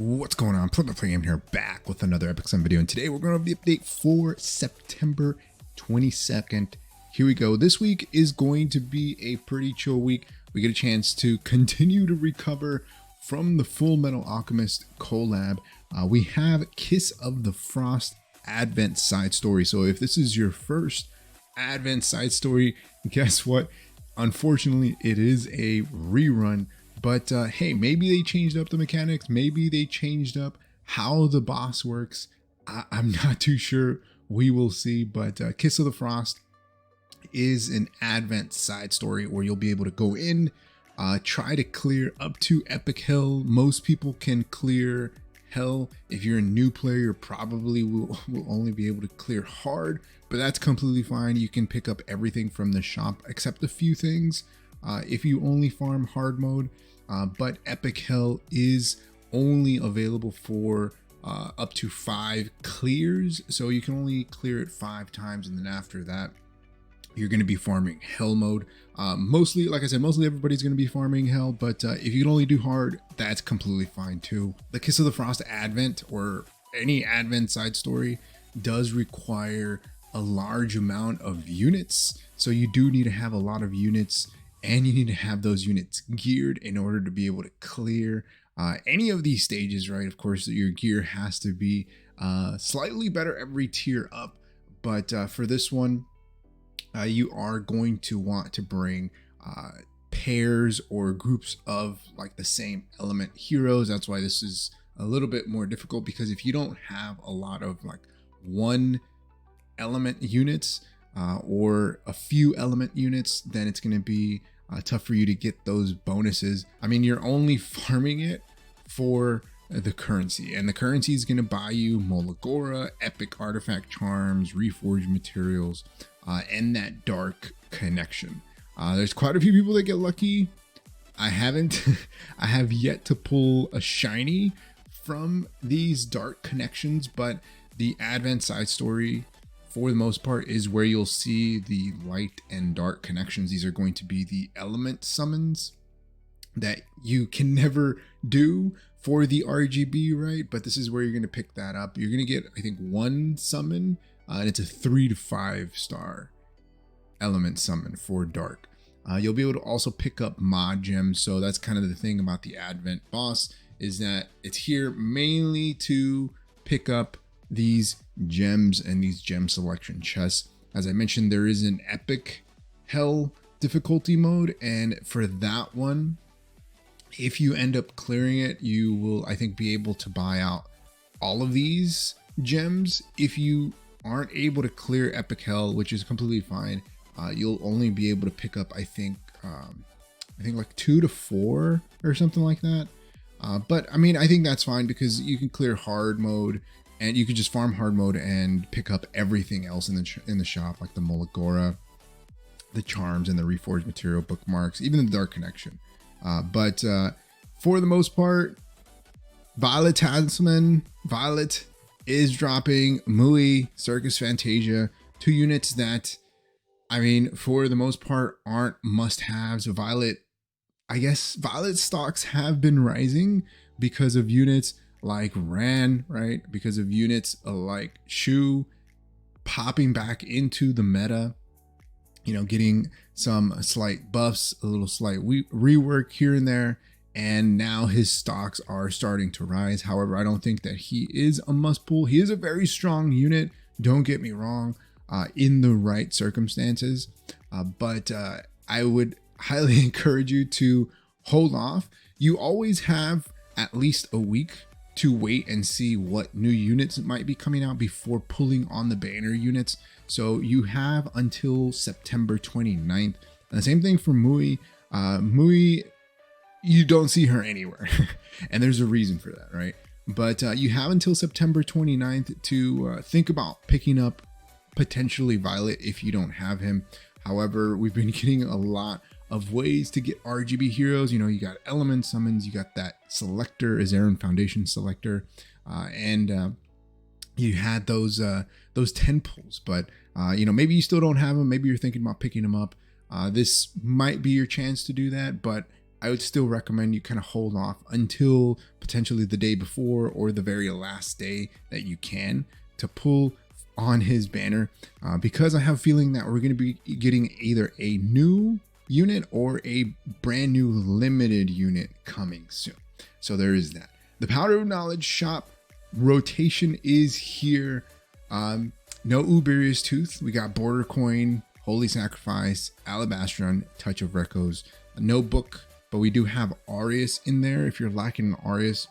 What's going on? Popup Game here, back with another Epic Sim video, and today we're going to have the update for September 22nd. Here we go. This week is going to be a pretty chill week. We get a chance to continue to recover from the Full Metal Alchemist collab. We have Kiss of the Frost Advent side story. So if this is your first Advent side story, guess what? Unfortunately, it is a rerun. But hey, maybe they changed up the mechanics. Maybe they changed up how the boss works. I'm not too sure. We will see. But Kiss of the Frost is an Advent side story where you'll be able to go in, try to clear up to Epic Hell. Most people can clear Hell. If you're a new player, you probably will only be able to clear hard, but that's completely fine. You can pick up everything from the shop except a few things if you only farm hard mode. But Epic Hell is only available for up to 5 clears. So you can only clear it 5 times. And then after that, you're going to be farming Hell mode. Mostly, like I said, mostly everybody's going to be farming Hell. But if you can only do hard, that's completely fine too. The Kiss of the Frost Advent, or any Advent side story, does require a large amount of units. So you do need to have a lot of units. And you need to have those units geared in order to be able to clear any of these stages, right? Of course, your gear has to be slightly better every tier up. But for this one, you are going to want to bring pairs or groups of like the same element heroes. That's why this is a little bit more difficult, because if you don't have a lot of like one element units, or a few element units, then it's going to be tough for you to get those bonuses. I mean, you're only farming it for the currency, and the currency is going to buy you Molagora, epic artifact charms, reforged materials, and that dark connection. There's quite a few people that get lucky. I haven't. I have yet to pull a shiny from these dark connections, but the Advent side story, for the most part, is where you'll see the light and dark connections. These are going to be the element summons that you can never do for the RGB, right? But this is where you're going to pick that up. You're going to get, I think, 1 summon, and it's a 3 to 5 star element summon for dark. You'll be able to also pick up mod gems. So that's kind of the thing about the Advent boss, is that it's here mainly to pick up these gems and these gem selection chests. As I mentioned, there is an epic Hell difficulty mode, and for that one, if you end up clearing it, you will, I think, be able to buy out all of these gems. If you aren't able to clear epic Hell, which is completely fine, you'll only be able to pick up, I think like 2 to 4 or something like that. But I mean, I think that's fine, because you can clear hard mode, and you could just farm hard mode and pick up everything else in the shop, like the Molagora, the charms, and the reforged material bookmarks, even the dark connection. But for the most part, Violet Talisman, Violet is dropping Mui Circus Fantasia, 2 units that, I mean, for the most part, aren't must-haves. Violet, I guess Violet stocks have been rising because of units like Ran, right? Because of units like Shu popping back into the meta, you know, getting some slight buffs, a little slight rework here and there, and now his stocks are starting to rise. However, I don't think that he is a must pull. He is a very strong unit, don't get me wrong, in the right circumstances, but I would highly encourage you to hold off. You always have at least a week to wait and see what new units might be coming out before pulling on the banner units. So you have until September 29th. And the same thing for Mui. Mui, you don't see her anywhere. And there's a reason for that, right? But you have until September 29th to think about picking up potentially Violet if you don't have him. However, we've been getting a lot of ways to get RGB heroes. You know, you got element summons, you got that selector, Rerun Foundation selector, and you had those 10 pulls. But you know, maybe you still don't have them. Maybe you're thinking about picking them up. This might be your chance to do that, but I would still recommend you kind of hold off until potentially the day before or the very last day that you can to pull on his banner, because I have a feeling that we're going to be getting either a new unit or a brand new limited unit coming soon. So there is that. The Powder of Knowledge shop rotation is here. No Uberius Tooth. We got Border Coin, Holy Sacrifice, Alabastron, Touch of Rekos. No book, but we do have Aureus in there if you're lacking an Aureus.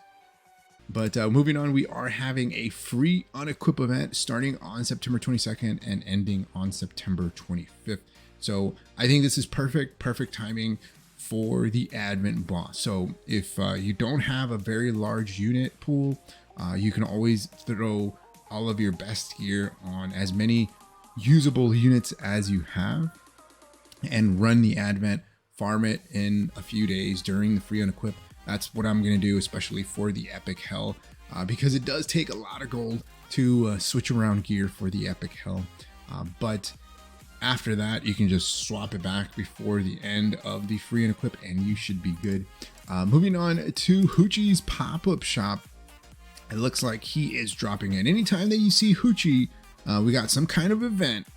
But moving on, we are having a free Unequip event starting on September 22nd and ending on September 25th. So I think this is perfect timing for the Advent boss. So if you don't have a very large unit pool, you can always throw all of your best gear on as many usable units as you have and run the Advent, farm it in a few days during the free Unequip. That's what I'm going to do, especially for the Epic Hell, because it does take a lot of gold to switch around gear for the Epic Hell. But after that, you can just swap it back before the end of the free Unequip and you should be good. Moving on to Huche's pop-up shop. It looks like he is dropping in. Anytime that you see Huche, we got some kind of event,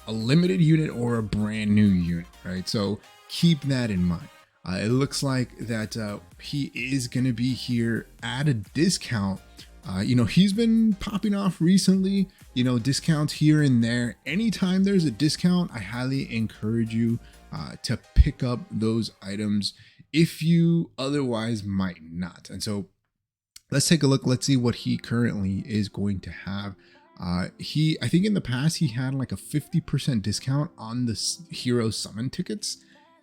a limited unit or a brand new unit, right? So keep that in mind. It looks like that he is going to be here at a discount. He's been popping off recently, discounts here and there. Anytime there's a discount, I highly encourage you to pick up those items if you otherwise might not. And so let's take a look. Let's see what he currently is going to have. I think in the past he had like a 50% discount on the hero summon tickets.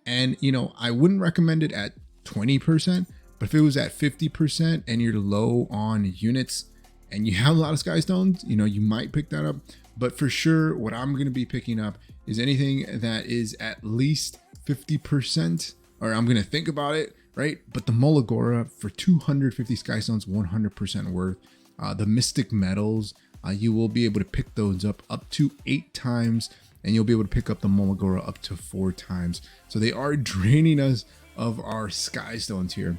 And, I wouldn't recommend it at 20%, but if it was at 50% and you're low on units and you have a lot of Sky Stones, you might pick that up. But for sure, what I'm going to be picking up is anything that is at least 50%, or I'm going to think about it, right? But the Molagora for 250 Sky Stones, 100% worth. The Mystic Metals, you will be able to pick those up to 8 times. And you'll be able to pick up the Molagora up to 4 times. So they are draining us of our Sky Stones here.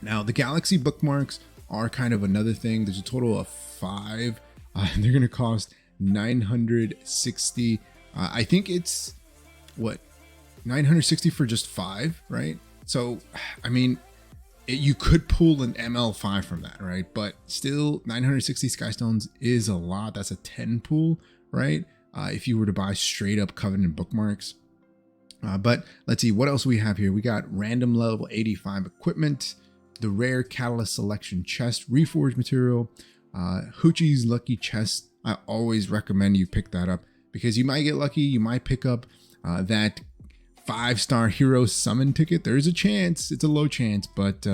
Now, the Galaxy bookmarks are kind of another thing. There's a total of 5. And they're going to cost 960. I think it's, 960 for just 5, right? So, you could pull an ML5 from that, right? But still, 960 Sky Stones is a lot. That's a 10 pull, right? If you were to buy straight up Covenant bookmarks. But let's see what else we have here. We got random level 85 equipment, the rare catalyst selection chest, reforged material, Huche's lucky chest. I always recommend you pick that up because you might get lucky. You might pick up that 5-star hero summon ticket. There's a chance. It's a low chance, but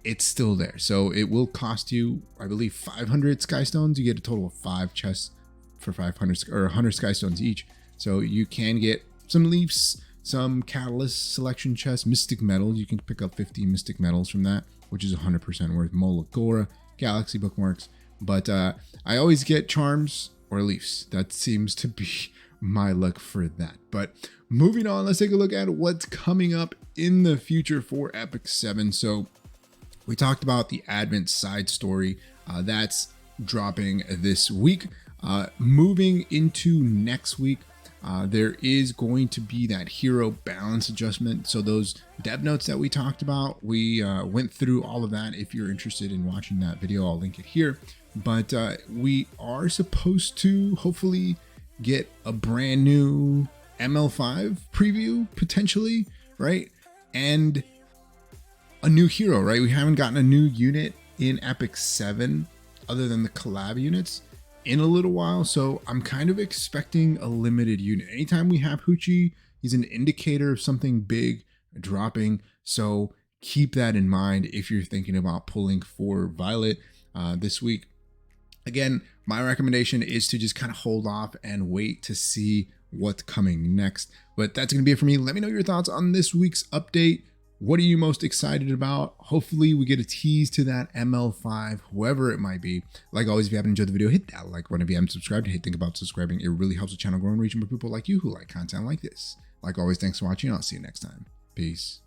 it's still there. So it will cost you, I believe, 500 Sky Stones. You get a total of 5 chests for 500 or 100 Sky Stones each. So you can get some leaves, some catalyst selection chests, mystic metals. You can pick up 50 mystic metals from that, which is 100% worth. Molagora, galaxy bookmarks. But I always get charms or leaves. That seems to be my luck for that. But moving on, let's take a look at what's coming up in the future for Epic 7. So we talked about the Advent side story. That's dropping this week. Moving into next week, there is going to be that hero balance adjustment. So those dev notes that we talked about, we went through all of that. If you're interested in watching that video, I'll link it here. But we are supposed to hopefully get a brand new ML5 preview potentially, right? And a new hero, right? We haven't gotten a new unit in Epic 7 other than the collab units in a little while. So I'm kind of expecting a limited unit. Anytime we have Huche, he's an indicator of something big dropping. So keep that in mind if you're thinking about pulling for Violet this week. Again, my recommendation is to just kind of hold off and wait to see what's coming next. But that's going to be it for me. Let me know your thoughts on this week's update. What are you most excited about? Hopefully we get a tease to that ML5, whoever it might be. Like always, if you haven't enjoyed the video, hit that like button. If you haven't subscribed, hey, think about subscribing. It really helps the channel grow and reach more people like you who like content like this. Like always, thanks for watching. I'll see you next time. Peace.